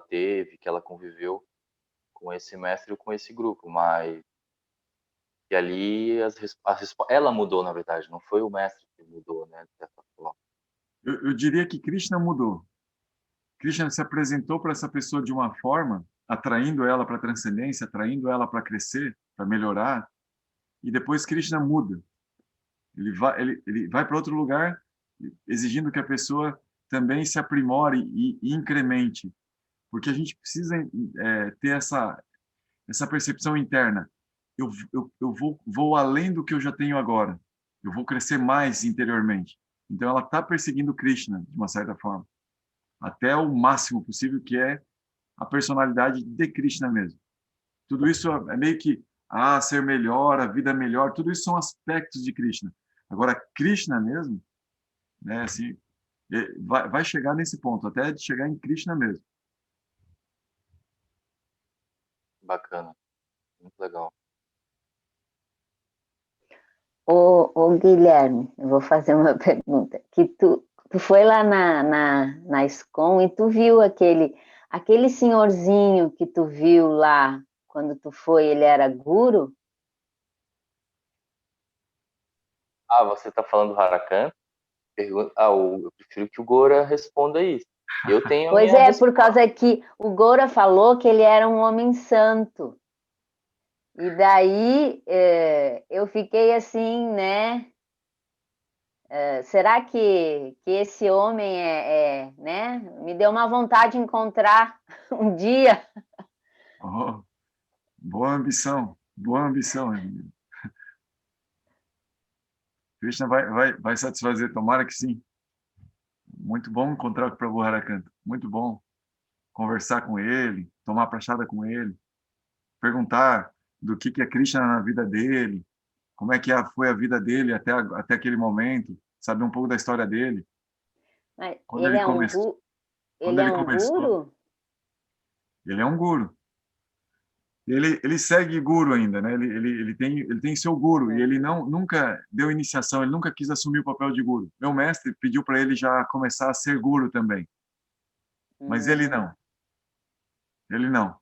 teve, que ela conviveu com esse mestre ou com esse grupo, mas e ali ela mudou, na verdade, não foi o mestre que mudou, né, de certa forma. Eu diria que Krishna mudou. Krishna se apresentou para essa pessoa de uma forma, atraindo ela para a transcendência, atraindo ela para crescer, para melhorar, e depois Krishna muda. Ele vai para outro lugar, exigindo que a pessoa também se aprimore e incremente, porque a gente precisa ter essa percepção interna. Eu vou além do que eu já tenho agora. Eu vou crescer mais interiormente. Então, ela está perseguindo Krishna, de uma certa forma, até o máximo possível, que é a personalidade de Krishna mesmo. Tudo isso é meio que ser melhor, a vida melhor, tudo isso são aspectos de Krishna. Agora, Krishna mesmo, né, assim, vai chegar nesse ponto, até de chegar em Krishna mesmo. Bacana, muito legal. Ô Guilherme, eu vou fazer uma pergunta. Que tu foi lá na ISKCON e tu viu aquele senhorzinho que tu viu lá quando tu foi, ele era guru? Você está falando do Harakan? Eu prefiro que o Gora responda isso. Eu tenho Pois é, por causa que o Gora falou que ele era um homem santo. E daí eu fiquei assim, né? Será que esse homem né? Me deu uma vontade de encontrar um dia. Oh, boa ambição, boa ambição. Krishna vai satisfazer, tomara que sim. Muito bom encontrar com o Prabhu Harakanta, muito bom conversar com ele, tomar prachada com ele, perguntar do que é Krishna na vida dele, como é que foi a vida dele até aquele momento, saber um pouco da história dele. Mas Quando ele ele é começou, ele é um guru? Ele é um guru. Ele segue guru ainda, né? Ele tem seu guru e ele nunca deu iniciação, ele nunca quis assumir o papel de guru. Meu mestre pediu para ele já começar a ser guru também, mas ele não. Ele não.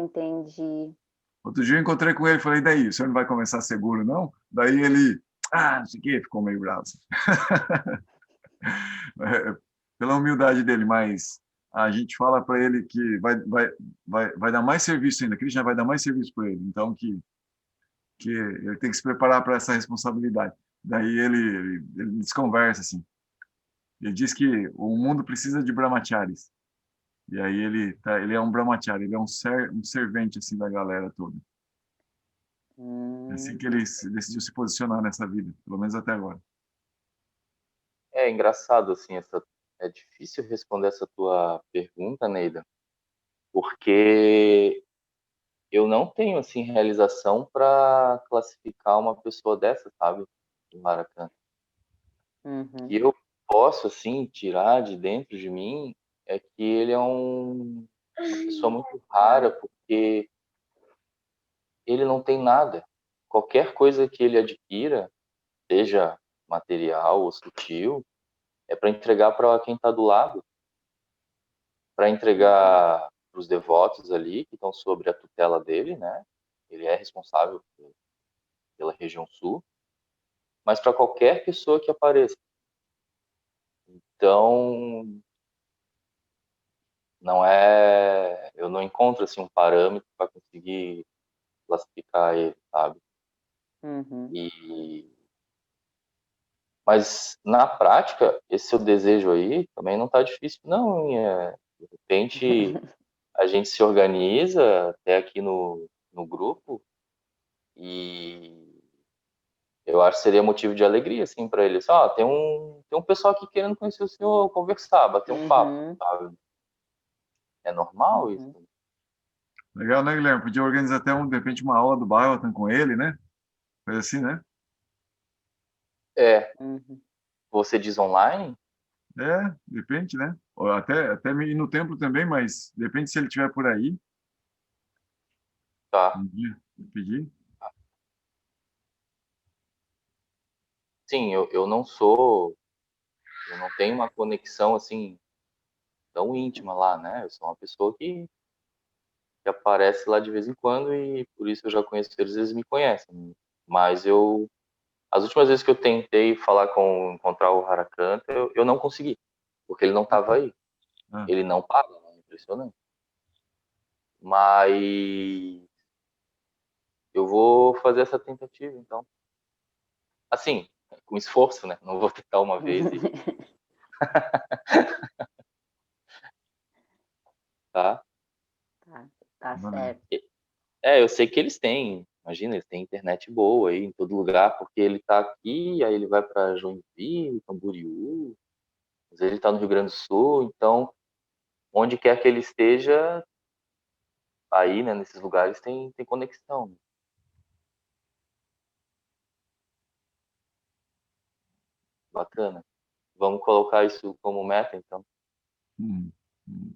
Entendi. Outro dia eu encontrei com ele e falei, daí, o senhor não vai começar a ser guru, não? Daí ele, não sei o quê, ficou meio bravo. Pela humildade dele, mas a gente fala para ele que vai dar mais serviço ainda, Krishna vai dar mais serviço para ele, então que ele tem que se preparar para essa responsabilidade. Daí ele desconversa, assim. Ele diz que o mundo precisa de brahmacharis. E aí ele é um brahmachari, ele é um servente assim da galera toda. É assim que ele decidiu se posicionar nessa vida, pelo menos até agora. É engraçado, assim, é difícil responder essa tua pergunta, Neida, porque eu não tenho, assim, realização para classificar uma pessoa dessa, sabe? Do Harakan. Uhum. Que eu posso, assim, tirar de dentro de mim é que ele é uma pessoa muito rara, porque ele não tem nada. Qualquer coisa que ele adquira, seja material ou sutil, é para entregar para quem está do lado, para entregar para os devotos ali, que estão sob a tutela dele, né? Ele é responsável pela região sul, mas para qualquer pessoa que apareça. Então, eu não encontro assim um parâmetro para conseguir classificar ele, sabe? Uhum. Mas na prática, esse seu desejo aí também não tá difícil, não. De repente a gente se organiza até aqui no grupo e eu acho que seria motivo de alegria, assim, para eles. Tem um pessoal aqui querendo conhecer o senhor, conversar, bater um papo, Uhum. sabe? É normal Uhum. isso. Legal, né, Guilherme? Podia organizar até, de repente, uma aula do Bhagavatam com ele, né? Coisa assim, né? É, Uhum. você diz online? É, de repente, né? Ou até ir no templo também, mas de repente, se ele estiver por aí, Tá. um dia, pedir. Sim, eu não tenho uma conexão assim tão íntima lá, né? Eu sou uma pessoa que aparece lá de vez em quando e por isso eu já conheço eles, eles me conhecem. Mas as últimas vezes que eu tentei encontrar o Harakanta, eu não consegui, porque ele não estava aí. Ah, Ele não paga, né? Impressionante. Mas eu vou fazer essa tentativa, então. Assim, com esforço, né? Não vou tentar uma vez e tá. Tá valeu. certo. Eu sei que eles têm. Imagina, eles têm internet boa aí em todo lugar, porque ele tá aqui, aí ele vai para Joinville, Camboriú, às vezes ele tá no Rio Grande do Sul, então onde quer que ele esteja, aí, né, nesses lugares tem conexão. Bacana. Vamos colocar isso como meta, então. Hum, hum.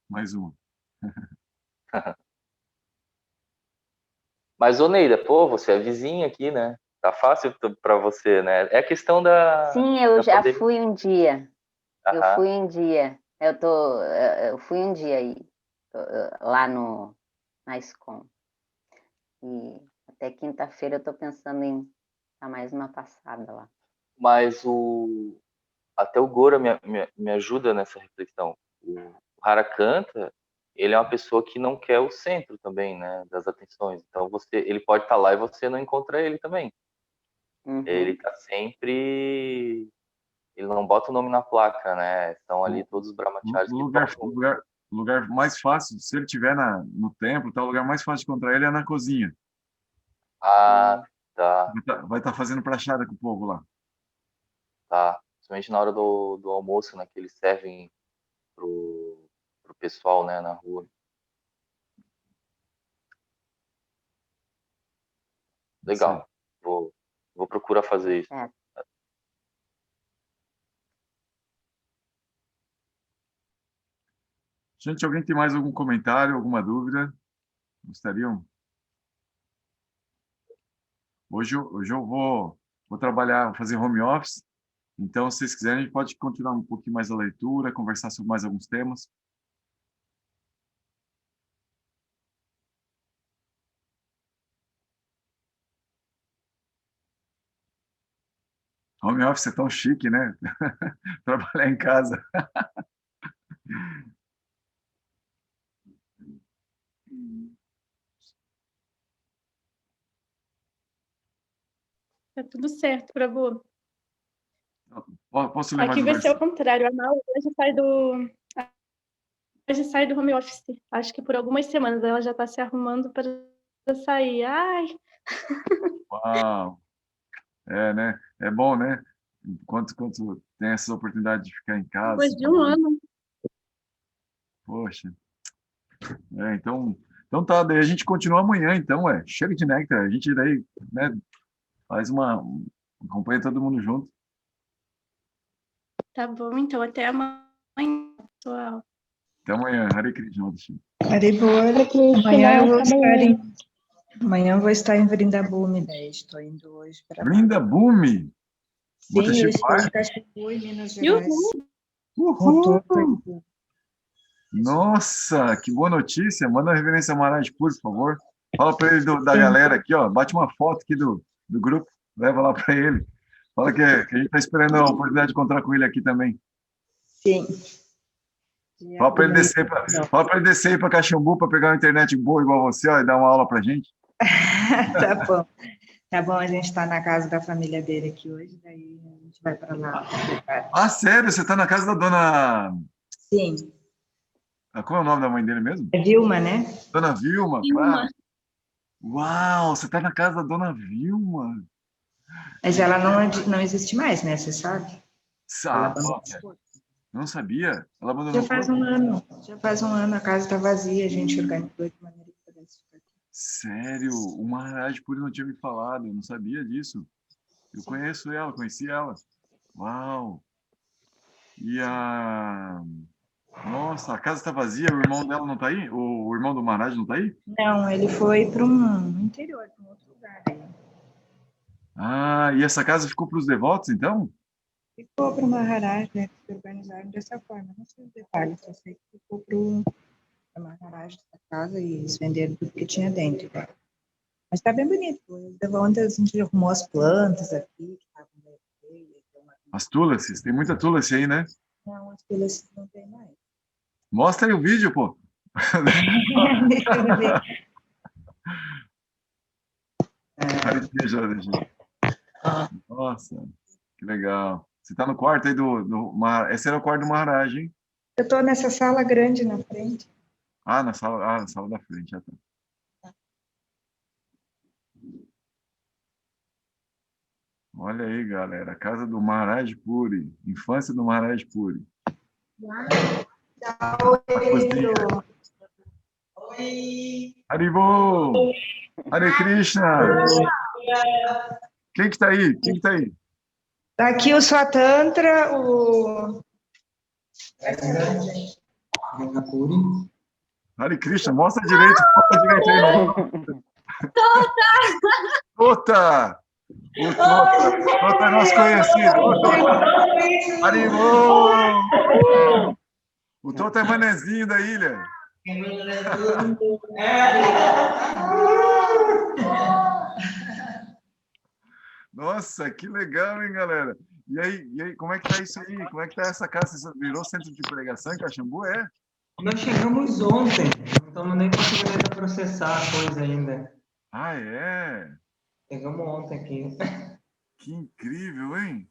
Mais uma. Mas, ô Neida, pô, você é vizinha aqui, né? Tá fácil para você, né? É a questão Sim, eu da já pandemia. fui um dia. Eu Aham. fui um dia. Eu fui um dia aí, lá na SCOM. E até quinta-feira eu estou pensando em dar mais uma passada lá. Mas até o Gora me ajuda nessa reflexão. O Harakanta, ele é uma pessoa que não quer o centro também, né, das atenções. Então ele pode estar lá e você não encontra ele também. Ele Uhum. está sempre, ele não bota o nome na placa, né? Estão ali O, todos os o brahmacharis que lugar, tocam. lugar mais fácil, se ele estiver no templo, tá, o lugar mais fácil de encontrar ele é na cozinha. Ah, Hum. tá, Vai tá fazendo prachada com o povo lá. tá. Principalmente na hora do almoço, né, que eles servem pro pessoal, né, na rua. Isso aí. Legal. Vou procurar fazer isso. É. Gente, alguém tem mais algum comentário, alguma dúvida? Gostariam? Hoje eu vou trabalhar, vou fazer home office. Então, se vocês quiserem, a gente pode continuar um pouquinho mais a leitura, conversar sobre mais alguns temas. Home office é tão chique, né? Trabalhar em casa. Tá tudo certo, Prabhu. Posso ler mais Aqui um vai ser ao versículo? contrário. A Malu hoje sai do de sair do home office. Acho que por algumas semanas ela já está se arrumando para sair. Ai, Uau! É, né? É bom, né? Quanto tem essa oportunidade de ficar em casa. depois de um ano. Poxa. Então tá, daí a gente continua amanhã, então, chega de néctar, a gente daí, né, faz acompanha todo mundo junto. Tá bom, então até amanhã, pessoal. Até amanhã, Hare Krishna. Haribo, amanhã eu vou estar em Vrindabhumi, né? Estou indo hoje para Vrindabhumi? Sim, eu estou em Caxambu, em Minas Gerais. Uhul! Nossa, que boa notícia. Manda a reverência a Maharaj Puri, por favor. Fala para ele da galera aqui, ó. Bate uma foto aqui do grupo, leva lá para ele. Fala que a gente está esperando a oportunidade de encontrar com ele aqui também. Sim. Fala para ele descer aí para Caxambu para pegar uma internet boa igual você, ó, e dar uma aula para gente. Tá bom. Tá bom, a gente está na casa da família dele aqui hoje, daí a gente vai para lá. Ah, sério? Você está na casa da dona... Sim. Como é o nome da mãe dele mesmo? É Vilma, né? Dona Vilma, claro. Uau, você está na casa da Dona Vilma. Mas ela não existe mais, né? Você sabe? Sabe? Não sabia? Ela abandonou. Já faz um ano, a casa está vazia, a gente organizou de maneira que pudesse ficar aqui. Sério? O Maharaj Puri não tinha me falado, eu não sabia disso. Eu conheci ela. Uau! E Nossa, a casa está vazia, o irmão dela não está aí? O irmão do Maharaj não está aí? Não, ele foi para um interior, para um outro lugar. Ah, e essa casa ficou para os devotos, então? Ficou para o Maharaj, né? Que se organizaram dessa forma. Não sei os detalhes, só sei que ficou para o Maharaj dessa casa e eles venderam tudo que tinha dentro. Né? Mas está bem bonito. Ontem a gente arrumou as plantas aqui, que estavam bem feias. As tulasis, tem muita tulasi aí, né? Não, as tulasis não tem mais. Mostra aí o vídeo, pô. Nossa, que legal. Você está no quarto aí Esse era o quarto do Maharaj, hein? Eu estou nessa sala grande na frente. Na sala da frente, já tá. Olha aí, galera. A casa do Maharaj Puri. Infância do Maharaj Puri. Oi! Haribo! Hare Krishna! Quem que tá aí? Tá aqui o Swatantra, o... Hare Krishna, mostra direito aí. Tota! O Tota é nosso conhecido. Haribo! O Tota é manezinho da ilha. Nossa, que legal, hein, galera? E aí, como é que tá isso aí? Como é que tá essa casa? Você virou centro de pregação em Caxambu, Nós chegamos ontem, não estamos nem conseguindo processar a coisa ainda. Ah, é? Chegamos ontem aqui. Que incrível, hein?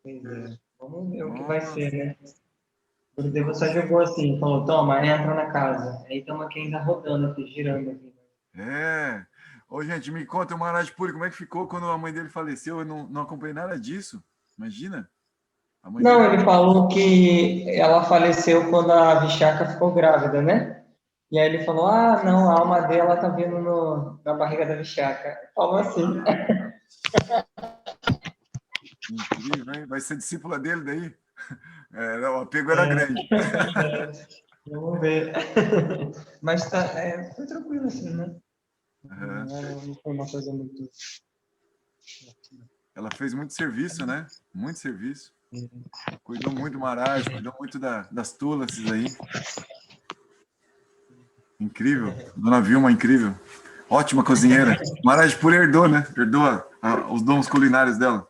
Pois é. Vamos ver o que vai ser, né? O Deus só jogou assim, falou, toma, entra na casa. Aí estamos aqui ainda rodando aqui, girando aqui. Ô, gente, me conta, o Maharaj Puri, como é que ficou quando a mãe dele faleceu? Eu não acompanhei nada disso. Imagina. Ele falou que ela faleceu quando a Vishaka ficou grávida, né? E aí ele falou, não, a alma dela tá vindo na barriga da Vishaka. Falou assim. Incrível, hein? Vai ser discípula dele daí? O apego era grande. Vamos ver. Mas foi tranquilo assim, né? Não foi uma coisa muito... Ela fez muito serviço, né? Muito serviço. Cuidou muito do Maharaj, cuidou muito das tulasis aí. Incrível. Dona Vilma, incrível. Ótima cozinheira. Maharaj Puri herdou, né? Herdou os dons culinários dela.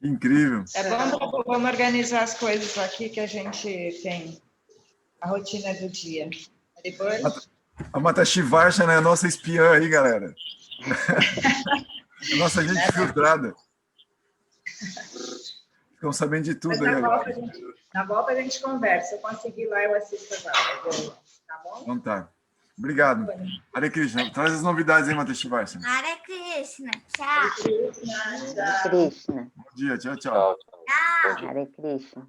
Incrível. Vamos organizar as coisas aqui que a gente tem. A rotina do dia. Depois... A Matashi Varsha, né? A nossa espiã aí, galera. A nossa gente filtrada. Ficam sabendo de tudo Mas aí agora. na volta a gente conversa. Se eu conseguir lá, eu assisto as aulas. Tá bom? Então tá. Obrigado. Hare Krishna. Traz as novidades aí, Matheus Shivarsa. Hare Krishna. Tchau. Hare Krishna. Bom dia. Tchau, tchau. Tchau, tchau. Bom dia. Hare Krishna.